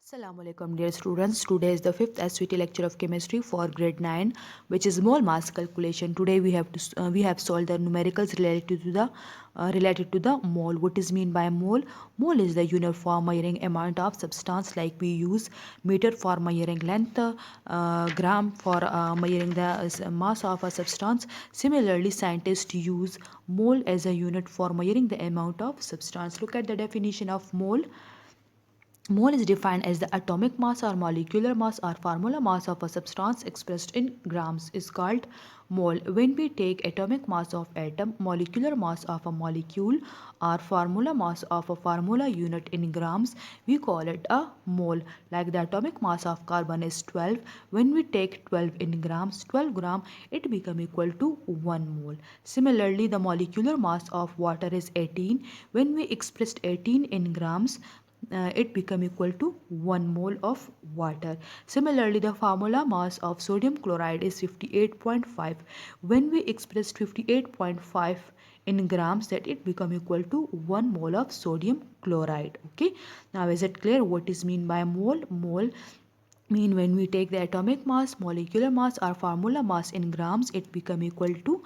Assalamu alaikum dear students. Today is the fifth SVT lecture of chemistry for grade 9, which is mole mass calculation. Today we have solved the numericals related to the mole. What is mean by mole? Mole is the unit for measuring amount of substance, like we use meter for measuring length, gram for measuring the mass of a substance. Similarly, scientists use mole as a unit for measuring the amount of substance. Look at the definition of mole. Mole is defined as the atomic mass or molecular mass or formula mass of a substance expressed in grams is called mole. When we take atomic mass of atom, molecular mass of a molecule or formula mass of a formula unit in grams, we call it a mole. Like the atomic mass of carbon is 12. When we take 12 in grams, 12 gram, it become equal to 1 mole. Similarly, the molecular mass of water is 18. When we expressed 18 in grams, it become equal to 1 mole of water. Similarly, the formula mass of sodium chloride is 58.5. When we express 58.5 in grams, that it become equal to 1 mole of sodium chloride. Okay, now is it clear what is mean by mole? Mole mean when we take the atomic mass, molecular mass or formula mass in grams, it become equal to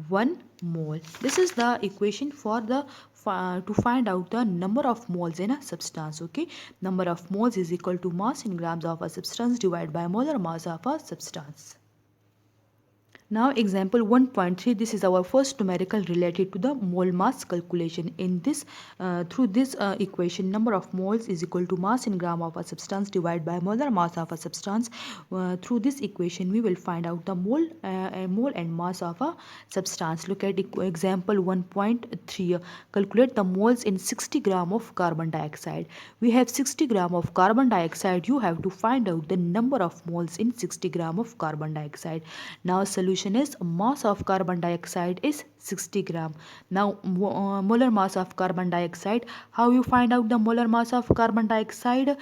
1 mole. This is the equation for the to find out the number of moles in a substance. Okay, number of moles is equal to mass in grams of a substance divided by molar mass of a substance. Now example 1.3, this is our first numerical related to the mole mass calculation. In this through this equation, number of moles is equal to mass in gram of a substance divided by molar mass of a substance. Through this equation we will find out the mole and mass of a substance. Look at example 1.3. Calculate the moles in 60 gram of carbon dioxide. We have 60 gram of carbon dioxide. You have to find out the number of moles in 60 gram of carbon dioxide. Now solution is mass of carbon dioxide is 60 gram. Now molar mass of carbon dioxide. How you find out the molar mass of carbon dioxide?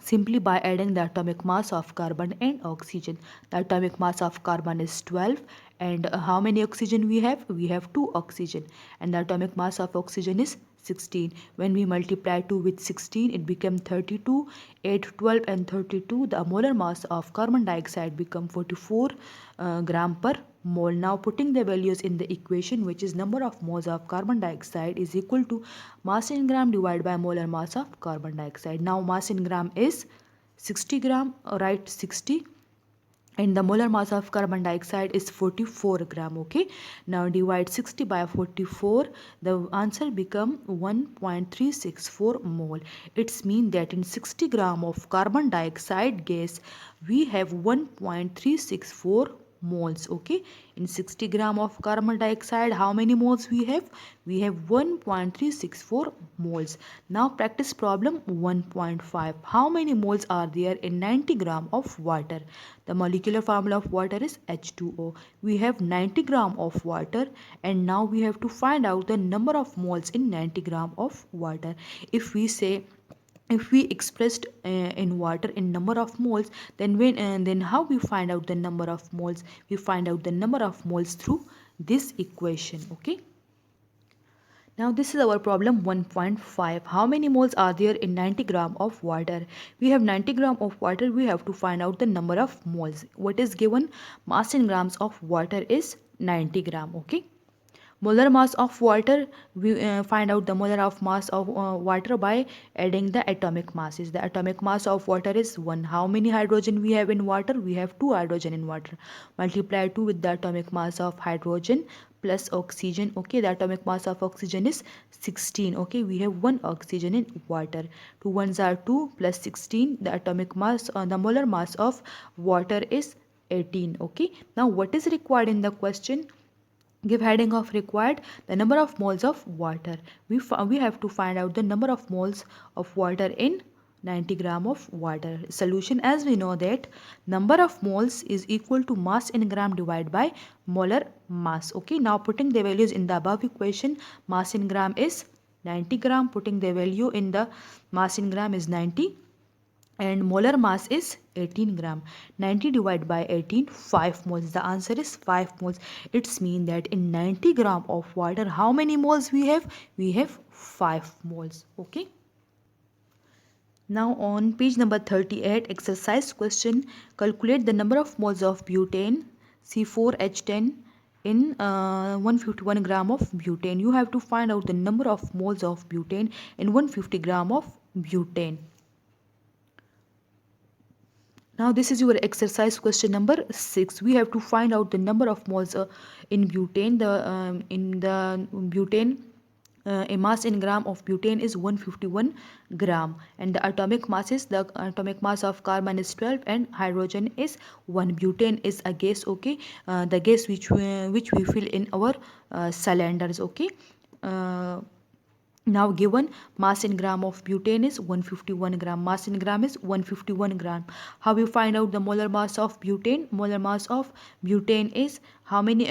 Simply by adding the atomic mass of carbon and oxygen. The atomic mass of carbon is 12, and how many oxygen we have? We have 2 oxygen, and the atomic mass of oxygen is 16. When we multiply 2 with 16, it became 32. 8, 12 and 32, the molar mass of carbon dioxide become 44 gram per mole. Now putting the values in the equation, which is number of moles of carbon dioxide is equal to mass in gram divided by molar mass of carbon dioxide. Now mass in gram is 60 gram, right, 60, and the molar mass of carbon dioxide is 44 gram. Okay, now divide 60 by 44, the answer become 1.364 mole. It's mean that in 60 gram of carbon dioxide gas we have 1.364 moles. Okay, in 60 gram of carbon dioxide, how many moles we have? We have 1.364 moles. Now practice problem 1.5. How many moles are there in 90 gram of water? The molecular formula of water is H2O. We have 90 gram of water, and now we have to find out the number of moles in 90 gram of water. If we expressed in water in number of moles, then how we find out the number of moles? We find out the number of moles through this equation. Okay, now this is our problem 1.5. How many moles are there in 90 gram of water? We have 90 gram of water. We have to find out the number of moles. What is given? Mass in grams of water is 90 gram. Okay, molar mass of water, we find out the molar of mass of water by adding the atomic masses. The atomic mass of water is 1. How many hydrogen we have in water? We have 2 hydrogen in water. Multiply 2 with the atomic mass of hydrogen plus oxygen. Okay, the atomic mass of oxygen is 16. Okay, we have 1 oxygen in water. 2 ones are 2 plus 16. The atomic mass, the molar mass of water is 18. Okay, now what is required in the question? Give heading of required the number of moles of water. We have to find out the number of moles of water in 90 gram of water. Solution, as we know that number of moles is equal to mass in gram divided by molar mass. Okay, now putting the values in the above equation, mass in gram is 90 gram, putting the value in the mass in gram is 90, and molar mass is 18 gram. 90 divided by 18, 5 moles. The answer is 5 moles. It's mean that in 90 gram of water, how many moles we have? We have 5 moles. Okay, Now on page number 38, exercise question, calculate the number of moles of butane C4H10 in 151 gram of butane. You have to find out the number of moles of butane in 150 gram of butane. Now this is your exercise question number 6. We have to find out the number of moles in butane. In the butane, a mass in gram of butane is 151 gram, and the atomic mass of carbon is 12 and hydrogen is 1. Butane is a gas, okay, the gas which we fill in our cylinders, okay. Now given mass in gram of butane is 151 gram. Mass in gram is 151 gram. How you find out the molar mass of butane? Molar mass of butane is how many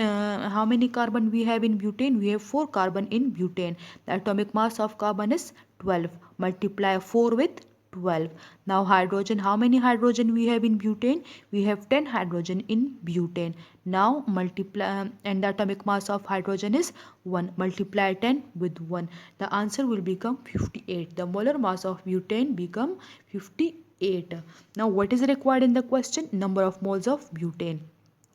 carbon we have in butane? We have 4 carbon in butane. The atomic mass of carbon is 12. Multiply 4 with 12. Now hydrogen, how many hydrogen we have in butane? We have 10 hydrogen in butane. Now multiply, and the atomic mass of hydrogen is 1. Multiply 10 with 1. The answer will become 58. The molar mass of butane become 58. Now what is required in the question? Number of moles of butane.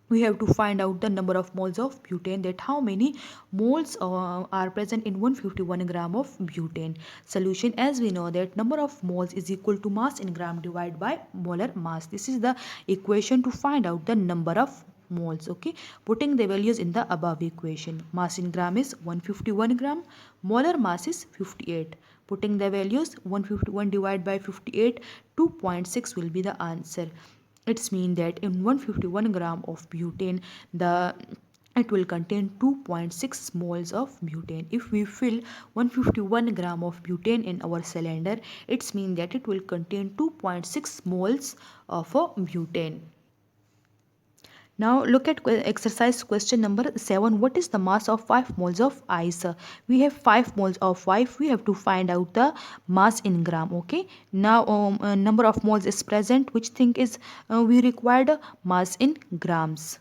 We have to find out the number of moles of butane, that how many moles are present in 151 gram of butane. Solution, as we know that number of moles is equal to mass in gram divided by molar mass. This is the equation to find out the number of moles, okay. Putting the values in the above equation, mass in gram is 151 gram, molar mass is 58. Putting the values, 151 divided by 58, 2.6 will be the answer. It's mean that in 151 gram of butane, it will contain 2.6 moles of butane. If we fill 151 gram of butane in our cylinder, it's mean that it will contain 2.6 moles of butane. Now look at exercise question number 7. What is the mass of 5 moles of ice? We have 5 moles of ice. We have to find out the mass in gram, okay. Now number of moles is present. Which thing is we required mass in grams.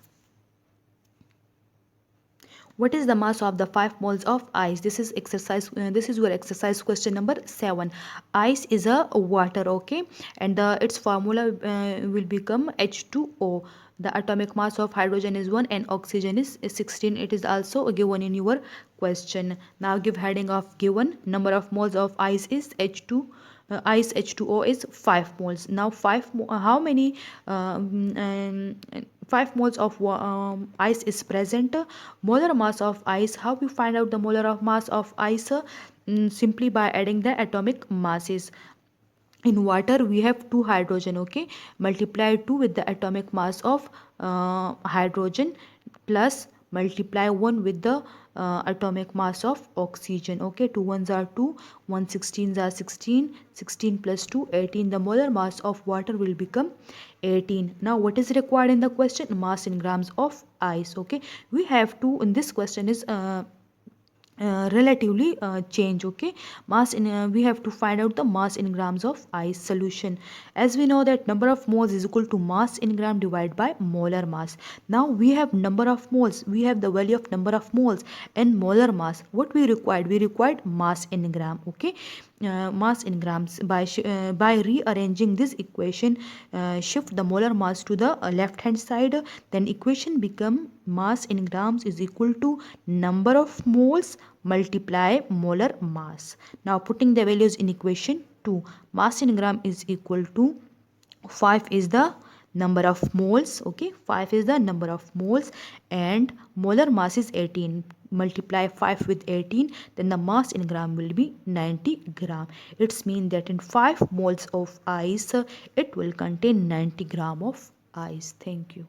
What is the mass of the 5 moles of ice? This is exercise. This is your exercise question number 7. Ice is a water, okay, and its formula will become H2O. The atomic mass of hydrogen is 1 and oxygen is 16. It is also given in your question. Now give heading of given. Number of moles of ice is H2. Ice H2O is 5 moles. Now how many 5 moles of ice is present? Molar mass of ice. How we find out the molar of mass of ice? Simply by adding the atomic masses. In water we have 2 hydrogen, okay. Multiply 2 with the atomic mass of hydrogen, plus multiply 1 with the atomic mass of oxygen, okay. 2 ones are 2, 1 16s are 16, 16 plus 2 18. The molar mass of water will become 18. Now what is required in the question? Mass in grams of ice, okay. We have to, in this question is relatively change, okay. Mass in we have to find out the mass in grams of ice. Solution, as we know that number of moles is equal to mass in gram divided by molar mass. Now we have number of moles, we have the value of number of moles and molar mass. What we required mass in gram, okay. Mass in grams. By rearranging this equation, shift the molar mass to the left hand side, then equation become mass in grams is equal to number of moles multiply molar mass. Now putting the values in equation 2, mass in gram is equal to 5 is the number of moles, okay. 5 is the number of moles and molar mass is 18. Multiply 5 with 18, then the mass in gram will be 90 gram. It's mean that in 5 moles of ice it will contain 90 gram of ice. Thank you.